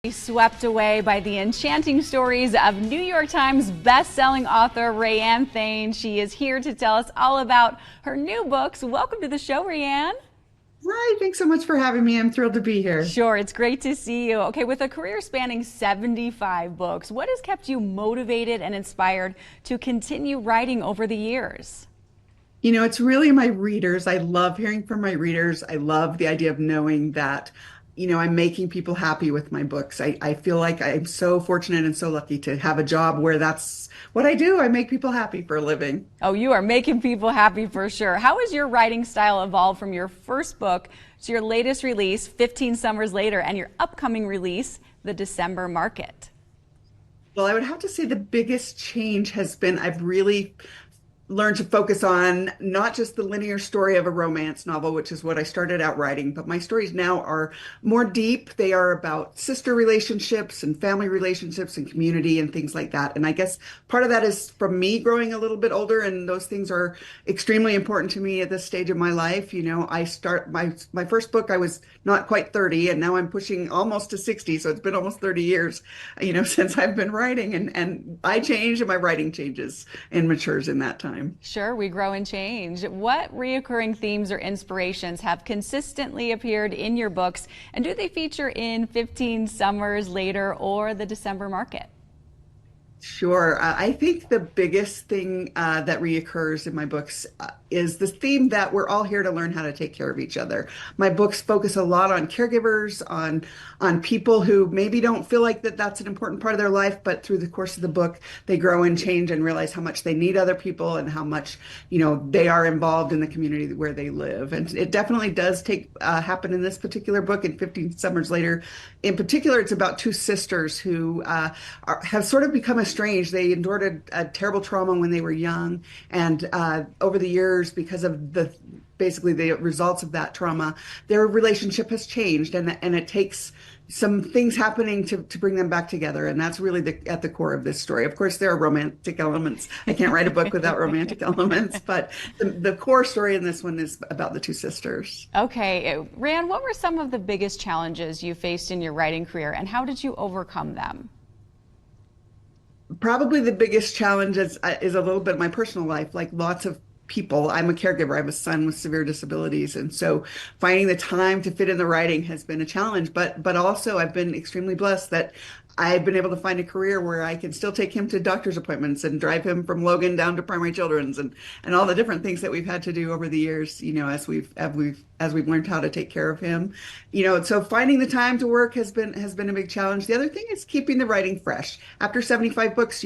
Swept away by the enchanting stories of New York Times best-selling author RaeAnne Thayne. She is here to tell us all about her new books. Welcome to the show, RaeAnne. Hi, thanks so much for having me. I'm thrilled to be here. Sure, it's great to see you. Okay, with a career spanning 75 books, what has kept you motivated and inspired to continue writing over the years? It's really my readers. I love hearing from my readers. I love the idea of knowing that, I'm making people happy with my books. I feel like I'm so fortunate and so lucky to have a job where that's what I do. I make people happy for a living. Oh, you are making people happy for sure. How has your writing style evolved from your first book to your latest release, 15 Summers Later, and your upcoming release, The December Market? Well, I would have to say the biggest change has been I've really learned to focus on not just the linear story of a romance novel, which is what I started out writing, but my stories now are more deep. They are about sister relationships and family relationships and community and things like that. And I guess part of that is from me growing a little bit older, and those things are extremely important to me at this stage of my life. I start my first book, I was not quite 30, and now I'm pushing almost to 60. So it's been almost 30 years, since I've been writing, and I change and my writing changes and matures in that time. Sure, we grow and change. What reoccurring themes or inspirations have consistently appeared in your books, and do they feature in 15 Summers Later or The December Market? Sure. I think the biggest thing that reoccurs in my books is the theme that we're all here to learn how to take care of each other. My books focus a lot on caregivers, on people who maybe don't feel like that's an important part of their life, but through the course of the book, they grow and change and realize how much they need other people and how much, they are involved in the community where they live. And it definitely does happen in this particular book, in 15 Summers Later. In particular, it's about two sisters who have sort of become estranged. They endured a terrible trauma when they were young, and over the years, because of basically the results of that trauma, their relationship has changed, and it takes some things happening to bring them back together. And that's really at the core of this story. Of course, there are romantic elements. I can't write a book without romantic elements, but the core story in this one is about the two sisters. Okay, RaeAnne, what were some of the biggest challenges you faced in your writing career, and how did you overcome them? Probably the biggest challenge is a little bit my personal life, like lots of people. I'm a caregiver. I have a son with severe disabilities. And so finding the time to fit in the writing has been a challenge, but also I've been extremely blessed that I've been able to find a career where I can still take him to doctor's appointments and drive him from Logan down to Primary Children's and all the different things that we've had to do over the years, as we've learned how to take care of him. So finding the time to work has been a big challenge. The other thing is keeping the writing fresh. After 75 books,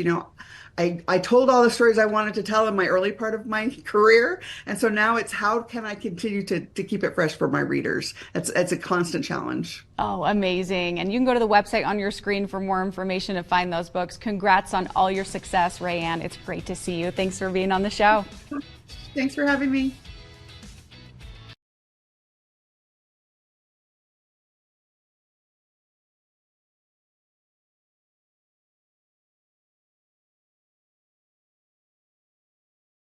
I told all the stories I wanted to tell in my early part of my career. And so now it's how can I continue to keep it fresh for my readers? It's a constant challenge. Oh, amazing. And you can go to the website on your screen for more information to find those books. Congrats on all your success, RaeAnne. It's great to see you. Thanks for being on the show. Thanks for having me.